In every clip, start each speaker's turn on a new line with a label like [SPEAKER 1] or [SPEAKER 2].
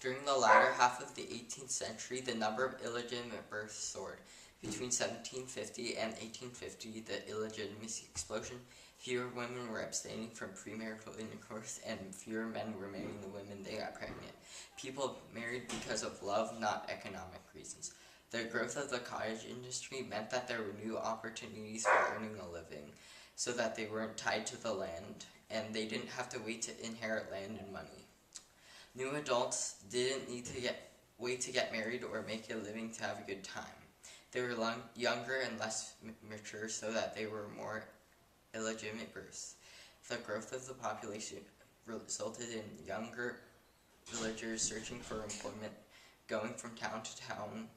[SPEAKER 1] During the latter half of the 18th century, the number of illegitimate births soared. Between 1750 and 1850, the illegitimacy explosion, fewer women were abstaining from premarital intercourse, and fewer men were marrying the women they got pregnant. People married because of love, not economic reasons. The growth of the cottage industry meant that there were new opportunities for earning a living, so that they weren't tied to the land, and they didn't have to wait to inherit land and money. New adults didn't need to wait to get married or make a living to have a good time. They were younger and less mature, so that they were more illegitimate births. The growth of the population resulted in younger villagers searching for employment, going from town to town,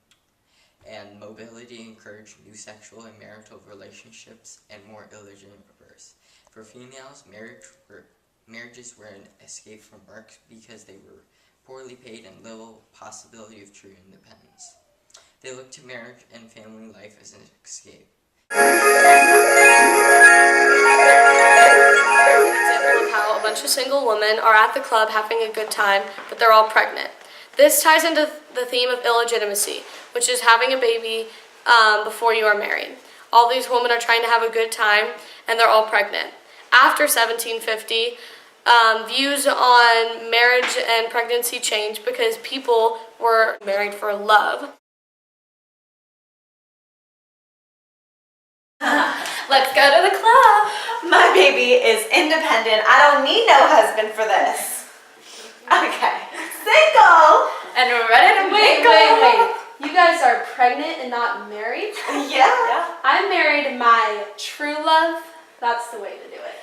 [SPEAKER 1] and mobility encouraged new sexual and marital relationships and more illegitimate births. For females, marriages were an escape from work because they were poorly paid and little possibility of true independence. They looked to marriage and family life as an escape.
[SPEAKER 2] Example of how a bunch of single women are at the club having a good time, but they're all pregnant. This ties into the theme of illegitimacy, which is having a baby before you are married. All these women are trying to have a good time, and they're all pregnant. After 1750, views on marriage and pregnancy changed because people were married for love.
[SPEAKER 3] Let's go to the club. My baby is independent. I don't need no husband for this. Okay. Single. And we're ready to mingle.
[SPEAKER 2] Wait. You guys are pregnant and not married?
[SPEAKER 3] Yeah.
[SPEAKER 2] I married my true love. That's the way to do it.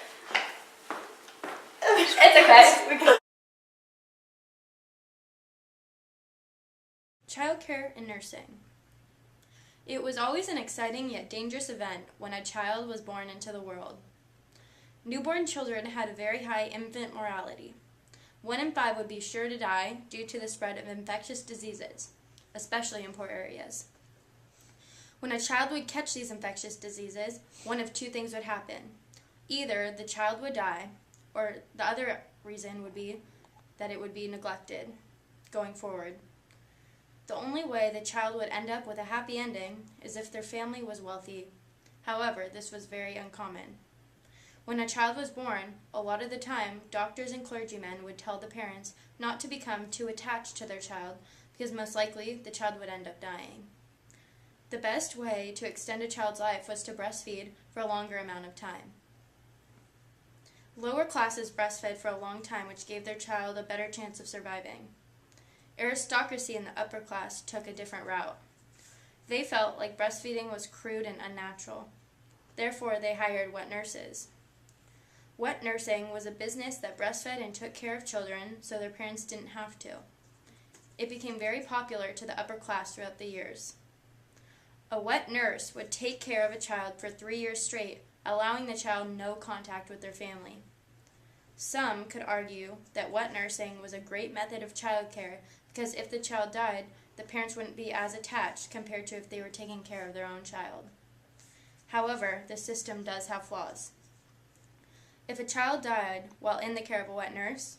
[SPEAKER 3] It's okay.
[SPEAKER 4] Childcare and nursing. It was always an exciting yet dangerous event when a child was born into the world. Newborn children had a very high infant mortality. 1 in 5 would be sure to die due to the spread of infectious diseases, especially in poor areas. When a child would catch these infectious diseases, one of two things would happen. Either the child would die, or the other reason would be that it would be neglected going forward. The only way the child would end up with a happy ending is if their family was wealthy. However, this was very uncommon. When a child was born, a lot of the time, doctors and clergymen would tell the parents not to become too attached to their child because most likely the child would end up dying. The best way to extend a child's life was to breastfeed for a longer amount of time. Lower classes breastfed for a long time, which gave their child a better chance of surviving. Aristocracy in the upper class took a different route. They felt like breastfeeding was crude and unnatural. Therefore, they hired wet nurses. Wet nursing was a business that breastfed and took care of children so their parents didn't have to. It became very popular to the upper class throughout the years. A wet nurse would take care of a child for 3 years straight, allowing the child no contact with their family. Some could argue that wet nursing was a great method of childcare because if the child died, the parents wouldn't be as attached compared to if they were taking care of their own child. However, the system does have flaws. If a child died while in the care of a wet nurse,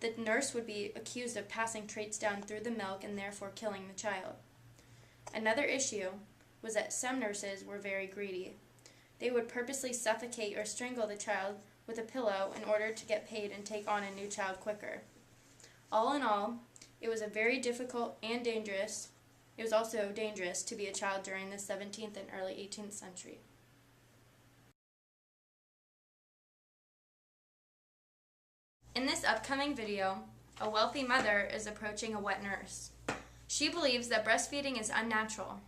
[SPEAKER 4] the nurse would be accused of passing traits down through the milk and therefore killing the child. Another issue was that some nurses were very greedy. They would purposely suffocate or strangle the child with a pillow in order to get paid and take on a new child quicker. All in all, it was a very difficult and dangerous. It was also dangerous to be a child during the 17th and early 18th century. In this upcoming video, a wealthy mother is approaching a wet nurse. She believes that breastfeeding is unnatural.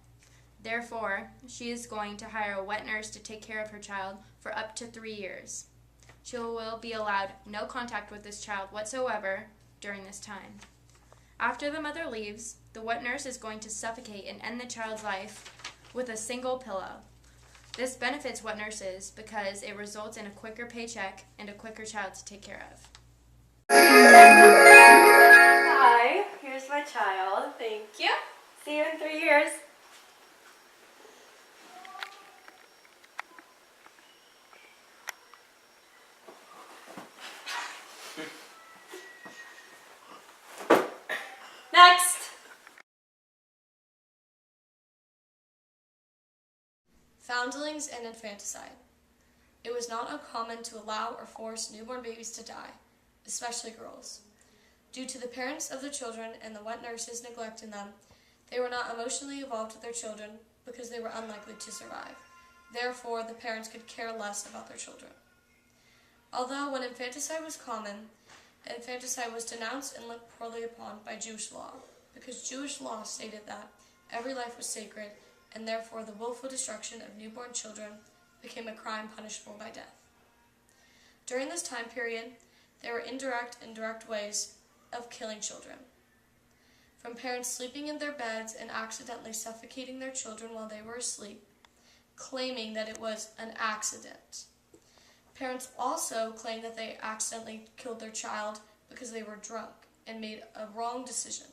[SPEAKER 4] Therefore, she is going to hire a wet nurse to take care of her child for up to 3 years. She will be allowed no contact with this child whatsoever during this time. After the mother leaves, the wet nurse is going to suffocate and end the child's life with a single pillow. This benefits wet nurses because it results in a quicker paycheck and a quicker child to take care of.
[SPEAKER 3] Hi, here's my child.
[SPEAKER 2] Thank you.
[SPEAKER 3] See you in 3 years. Next!
[SPEAKER 2] Foundlings and infanticide. It was not uncommon to allow or force newborn babies to die, especially girls. Due to the parents of the children and the wet nurses neglecting them, they were not emotionally involved with their children because they were unlikely to survive. Therefore, the parents could care less about their children. Although when infanticide was common, infanticide was denounced and looked poorly upon by Jewish law, because Jewish law stated that every life was sacred, and therefore the willful destruction of newborn children became a crime punishable by death. During this time period, there were indirect and direct ways of killing children. From parents sleeping in their beds and accidentally suffocating their children while they were asleep, claiming that it was an accident. Parents also claimed that they accidentally killed their child because they were drunk and made a wrong decision.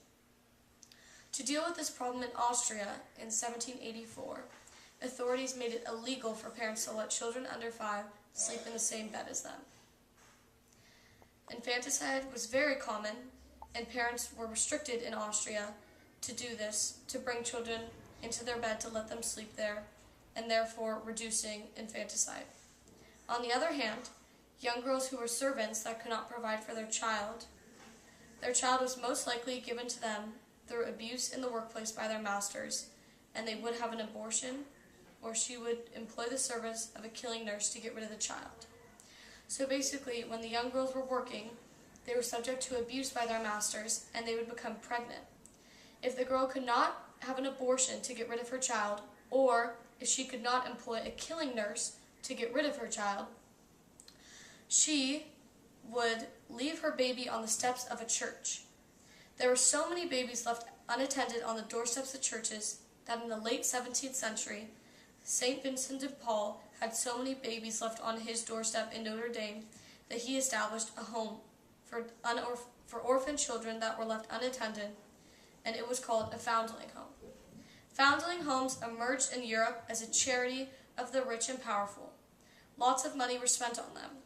[SPEAKER 2] To deal with this problem in Austria in 1784, authorities made it illegal for parents to let children under 5 sleep in the same bed as them. Infanticide was very common, and parents were restricted in Austria to do this, to bring children into their bed to let them sleep there, and therefore reducing infanticide. On the other hand, young girls who were servants that could not provide for their child was most likely given to them through abuse in the workplace by their masters, and they would have an abortion, or she would employ the service of a killing nurse to get rid of the child. So basically, when the young girls were working, they were subject to abuse by their masters, and they would become pregnant. If the girl could not have an abortion to get rid of her child, or if she could not employ a killing nurse to get rid of her child, she would leave her baby on the steps of a church. There were so many babies left unattended on the doorsteps of churches that in the late 17th century, St. Vincent de Paul had so many babies left on his doorstep in Notre Dame that he established a home for orphan children that were left unattended, and it was called a foundling home. Foundling homes emerged in Europe as a charity of the rich and powerful. Lots of money were spent on them.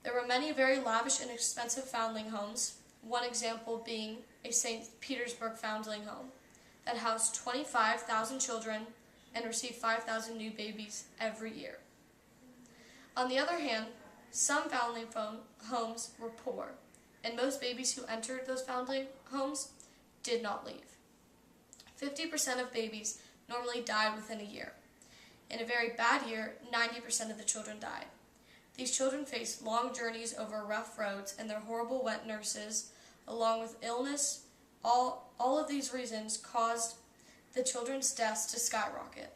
[SPEAKER 2] There were many very lavish and expensive foundling homes, one example being a St. Petersburg foundling home that housed 25,000 children and received 5,000 new babies every year. On the other hand, some foundling homes were poor, and most babies who entered those foundling homes did not leave. 50% of babies normally died within a year. In a very bad year, 90% of the children died. These children faced long journeys over rough roads, and their horrible wet nurses, along with illness, all of these reasons caused the children's deaths to skyrocket.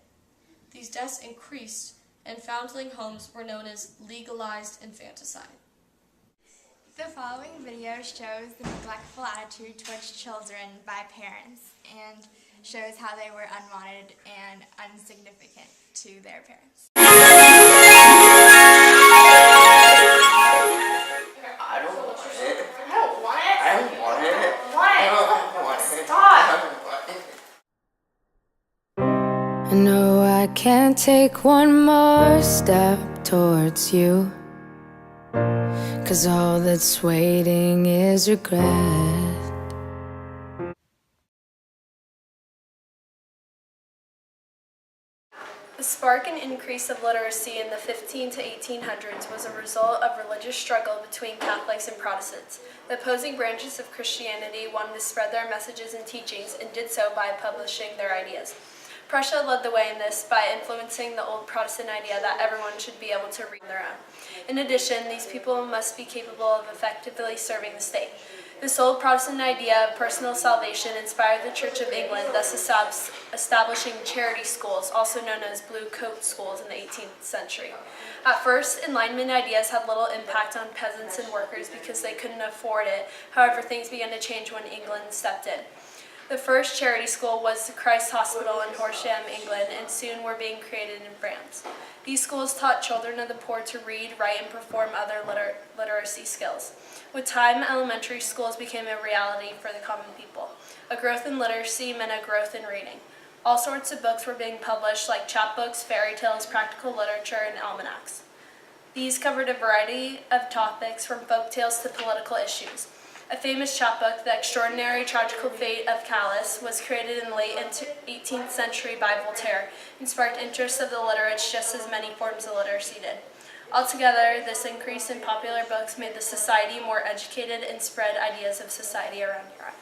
[SPEAKER 2] These deaths increased, and foundling homes were known as legalized infanticide.
[SPEAKER 5] The following video shows the neglectful attitude towards children by parents and shows how they were unwanted and insignificant to their parents.
[SPEAKER 1] I don't want it.
[SPEAKER 3] I don't want it.
[SPEAKER 1] I don't want it.
[SPEAKER 3] What?
[SPEAKER 1] I don't want it.
[SPEAKER 3] Stop.
[SPEAKER 1] I don't want it.
[SPEAKER 6] I know I can't take one more step towards you, 'cause all that's waiting is regret.
[SPEAKER 2] The spark and increase of literacy in the 15 to 1800s was a result of religious struggle between Catholics and Protestants. The opposing branches of Christianity wanted to spread their messages and teachings and did so by publishing their ideas. Prussia led the way in this by influencing the old Protestant idea that everyone should be able to read on their own. In addition, these people must be capable of effectively serving the state. This old Protestant idea of personal salvation inspired the Church of England, thus establishing charity schools, also known as blue coat schools, in the 18th century. At first, Enlightenment ideas had little impact on peasants and workers because they couldn't afford it. However, things began to change when England stepped in. The first charity school was the Christ Hospital in Horsham, England, and soon were being created in France. These schools taught children of the poor to read, write, and perform other literacy skills. With time, elementary schools became a reality for the common people. A growth in literacy meant a growth in reading. All sorts of books were being published, like chapbooks, fairy tales, practical literature, and almanacs. These covered a variety of topics from folk tales to political issues. A famous chapbook, The Extraordinary Tragical Fate of Callus, was created in the late 18th century by Voltaire and sparked interest of the literates just as many forms of literacy did. Altogether, this increase in popular books made the society more educated and spread ideas of society around Europe.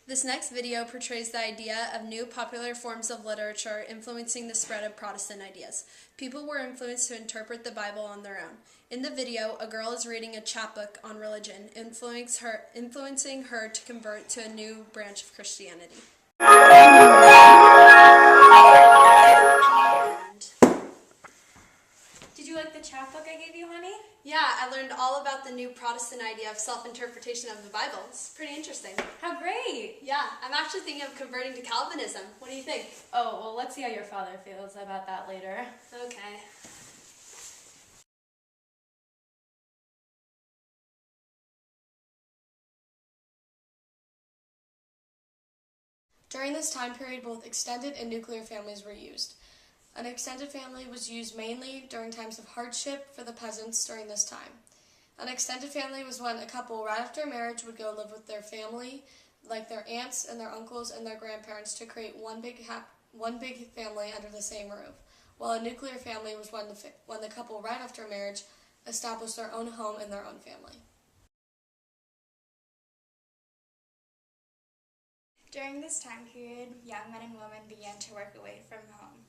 [SPEAKER 7] This next video portrays the idea of new popular forms of literature influencing the spread of Protestant ideas. People were influenced to interpret the Bible on their own. In the video, a girl is reading a chapbook on religion, influencing her to convert to a new branch of Christianity.
[SPEAKER 4] Did you like the chapbook I gave you, honey?
[SPEAKER 7] Yeah, I learned all about the new Protestant idea of self-interpretation of the Bible. It's pretty interesting.
[SPEAKER 4] How great!
[SPEAKER 7] Yeah, I'm actually thinking of converting to Calvinism. What do you think?
[SPEAKER 4] Oh, well, let's see how your father feels about that later.
[SPEAKER 7] Okay. During this time period, both extended and nuclear families were used. An extended family was used mainly during times of hardship for the peasants during this time. An extended family was when a couple right after marriage would go live with their family, like their aunts and their uncles and their grandparents, to create one big family under the same roof. While a nuclear family was when the couple right after marriage established their own home and their own family.
[SPEAKER 5] During this time period, young men and women began to work away from home.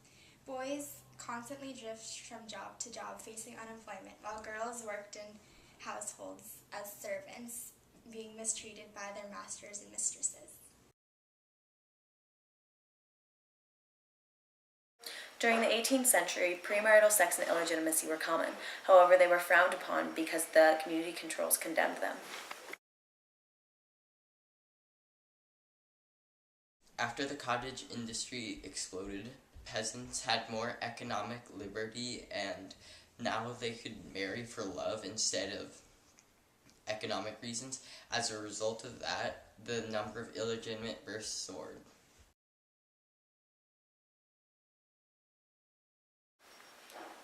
[SPEAKER 5] Boys constantly drifted from job to job, facing unemployment, while girls worked in households as servants, being mistreated by their masters and mistresses.
[SPEAKER 3] During the 18th century, premarital sex and illegitimacy were common. However, they were frowned upon because the community controls condemned them.
[SPEAKER 1] After the cottage industry exploded, peasants had more economic liberty, and now they could marry for love instead of economic reasons. As a result of that, the number of illegitimate births soared.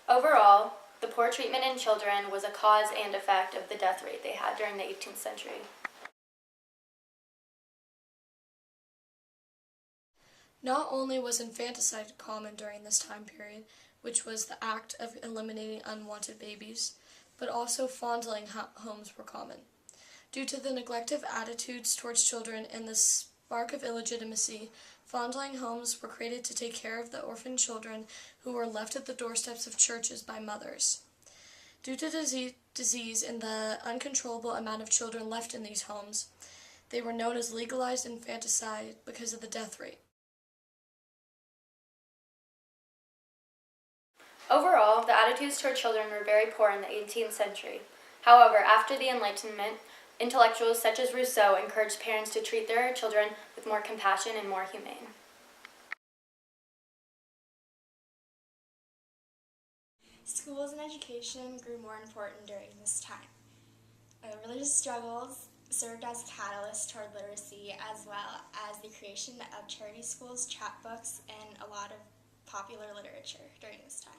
[SPEAKER 8] Overall, the poor treatment in children was a cause and effect of the death rate they had during the 18th century.
[SPEAKER 2] Not only was infanticide common during this time period, which was the act of eliminating unwanted babies, but also fondling homes were common. Due to the neglective attitudes towards children and the spark of illegitimacy, fondling homes were created to take care of the orphan children who were left at the doorsteps of churches by mothers. Due to disease and the uncontrollable amount of children left in these homes, they were known as legalized infanticide because of the death rate.
[SPEAKER 8] Overall, the attitudes toward children were very poor in the 18th century. However, after the Enlightenment, intellectuals such as Rousseau encouraged parents to treat their children with more compassion and more humane.
[SPEAKER 5] Schools and education grew more important during this time. Religious struggles served as catalysts toward literacy, as well as the creation of charity schools, chapbooks, and a lot of popular literature during this time.